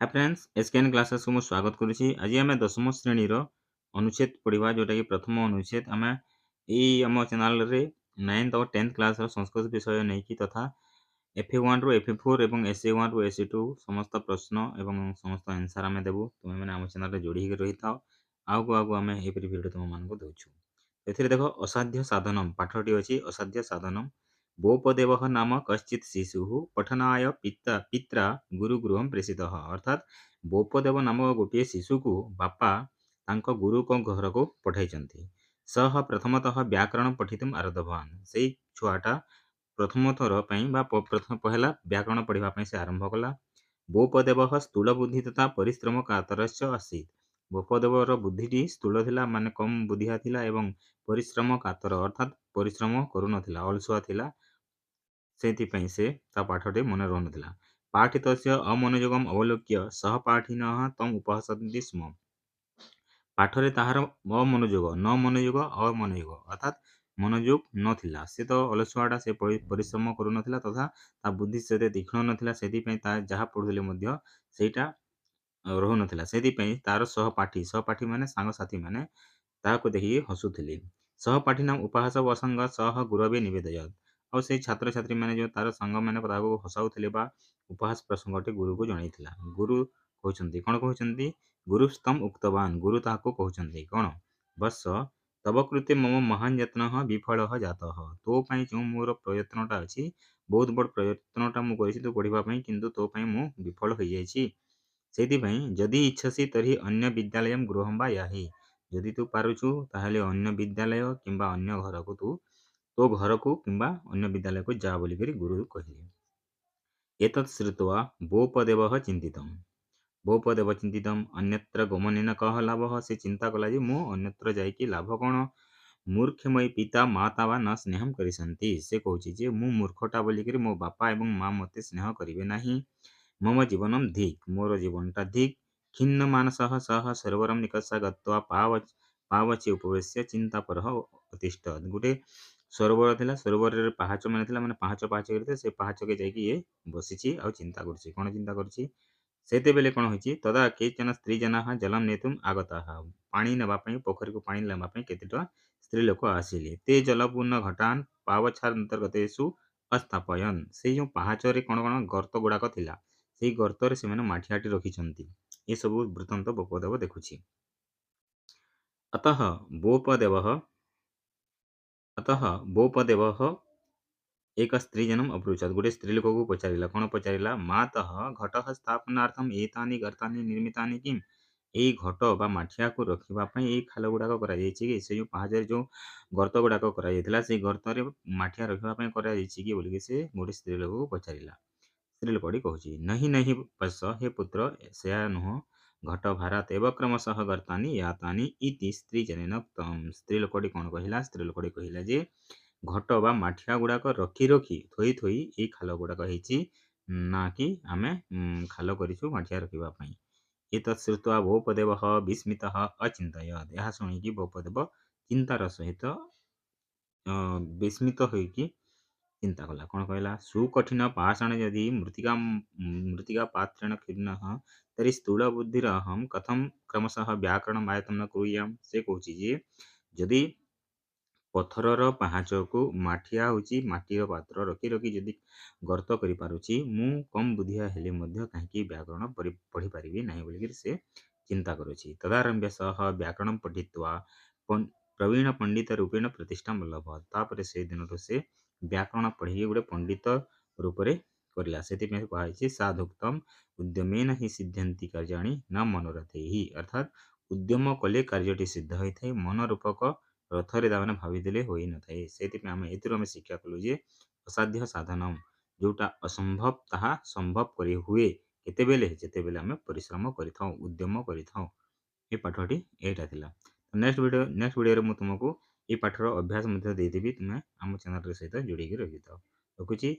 Hi friends एसकेएन classes को स्वागत करुच्ची। आज आम दशम श्रेणी अनुच्छेद पढ़ा जोटा कि प्रथम अनुच्छेद आम आम चैनल रे 9th और 10th क्लास संस्कृत विषय नहीं कि तथा FA1 रु FA4 और SA1 रु SA2 समस्त प्रश्न एवं समस्त आंसर आम देवु। तुम मैंने आम चैनल जोड़ी रही था आगु आगु आम एपरी भिडियो तुम मानक दौचु। एथिरे देख असाध्य साधनम पाठटी अच्छी असाध्य साधनम भूपदेव नाम कश्चित शिशु पठनाय पिता पित्रा गुरुगृह प्रेषित अर्थात भूपदेव नामक गोटे शिशु को बापा तांको गुरु को घर को पठाई सह प्रथमतः व्याकरण पठितुम आरब्धवान से छुआटा प्रथम थर प्रथम पहला व्याकरण पढ़ा से आरंभ कला। भूपदेव स्थूल बुद्धि तथा परिश्रम कातरश्च आसीत्। भूपदेवर बुद्धिटी स्थूल थिला माने कम बुद्धिया थिला एवं परिश्रम कातर अर्थात परिश्रम करू नथिला अलसुआ थिला सेथिपई से ता पाठटे मन रहु नथिला। पाठितस्य अमनोयोगम अवलोक्य सहपाठिनः तम उपहसन्ति स्म। पाठरे ताहार अमनोयोग न मनोयोग अमनोयोग अर्थात मनोयोग नथिला से तो अलसुआटा से परिश्रम करू नथिला तथा ता बुद्धि से तीक्ष्ण नथिला सेथिपई ता जहा पढुले मध्य सेटा रहु नथिला सेथिपई तार सहपाठी माने सांग साथी माने ताहाको देखि हसुथिले। सहपाठी नाम उपहास वसंग सह गुरवे निवेदयत और से छात्र छात्री माने जो तार संग माने ताको हसाउथिले बा उपहास प्रसंगटे गुरु को जणाइथिला। गुरु कहउछन्ती कोन कहउछन्ती गुरुस्तम उक्तवान गुरु ताको कहउछन्ती कोन वत्स तव कृते मम महान यत्नः विफलः जातः तो पई जो मोर प्रयत्नटा अछि बहुत बड़ प्रयत्नटा मु करिछि तो पढिबा पई किंतु तो पई मु विफल होई जाइछि। सेथिपई जदि इच्छसि तर्हि अन्य विद्यालयम गृहम बा याहि जदि तू पारुछु ताहले अन्य विद्यालय किंबा अन्य घर को तू तो घर को किंबा अन्य विद्यालय को जा बोली करी गुरु कहिले। एतत् श्रुत्वा भूपदेवः चिन्तितम् भूपदेव चिन्तितम् अन्यत्र गमनेन कः लाभः से चिंता कला जे मु अन्यत्र जाइकी लाभ कोन मूर्खमयी पिता माता वा न स्नेहम करिसन्ति से कहूछि जे मु मूर्खटा बोली करी मो बापा एवं माँ मते स्नेह करिवे नाही। मम जीवनम धिक मोर जीवनटा धिक खिन्न मानसः सह सरोवरम निकषा गत्वा पावचे उपवेश्य चिंतापरः अतिष्ठत। गोटे सरोवर थिला सरोवर रे पाहाच माने थिला माने पाहाच करते से पाहाच के जाइकी ये बसिछि आ चिंता करछि कोन चिंता करछि सेतेबेले कोन होइछि तदा केचन स्त्री जनाः जलम नेतुम आगताः पानी नेबा पई पोखरी को पानी लेबा पई केतेटा स्त्री लोक आसिले ते जलपूर्ण घटान पावछार अंतर्गतेषु अस्थापयन से जो पाहाच रे कोन कोन गर्त गुडाक थिला सेई गर्त रे से माने माठियाटी रखिछन्ति ए सब वृत्तांत भूपदेव देखुछि। अतः भूपदेवः एक स्त्री जनम अपृच्छत गोटे स्त्री लोक को पचारिला कोन पचारिला मातः घटः स्थापनार्थम एतानि गर्तानि निर्मितानि किम एई घट बा माठिया को रखिबा पई एई खाल गुडाक करा जायछि कि से जो पाहाजर जो गर्त गुडाक करा जायतिला से गर्त रे माठिया रखिबा पई करा जायछि कि बोली से गोटे स्त्री लोक को पचारिला। स्त्री लोकटी कहूछि नहीं नहीं वत्स हे पुत्र सेया नुह घट भारत एव क्रमशः गर्तानि यातानि इति स्त्री जनेन उक्तम। स्त्री लोकटी कोन कहिला स्त्री लोकटी कहिला जे घट बा माठिया गुडाक रखी रखी थोई थोई ए खाल गुडाक हेछि ना कि आमे खाल करिछु माठिया रखिबा पई। एतत् श्रुत्वा भूपदेवः विस्मितः अचिन्तयत् ଏହା ଶୁଣିକି ଭୂପଦେବ ଚିନ୍ତାର ସହିତ विस्मित होइकी चिंता कला कौन कहला सुकठिन पाषाण यदि मृतिका पात्रेण खिन्न तरी स्थूल बुद्धिर अहम कथम क्रमशः व्याकरण आयतन न कुर्याम से कहूछि जे जदि पथरर पाहाच को माठिया होची माटीर पात्र रखी रखी जदि गर्त करि पारुछि मु कम बुद्धिया हेले मध्य काहेकि व्याकरण पढ़ी पारिबि नाही बोली से चिंता करुछि। तदारंभ्य सह व्याकरण पठित्वा प्रवीण पंडित रूपेण प्रतिष्ठा लभत तापर से दिन से व्याकरण पढ़ी गोटे पंडित रूप से करला से कहुई साधुक्तम उद्यमेन ही सिद्ध्यंती कार्याणी न मनोरथे ही अर्थात उद्यम कले कार्यटी सिद्ध होता है मन रूपक रथरे ताने भाविदेले होई न थाए से आम ए शिक्षा कलु जे असाध्य साधन जोटा असंभव ताहा संभव करी हुए केतेबेले जेतेबेले आम परिश्रम करिथाउ उद्यम करिथाउ ए पाठटी एटा थिला। नेक्स्ट वीडियो मु तुमको ये पाठर अभ्यास देदेवी तुम्हें आम चैनल सहित जोड़ी रखी था रखुची।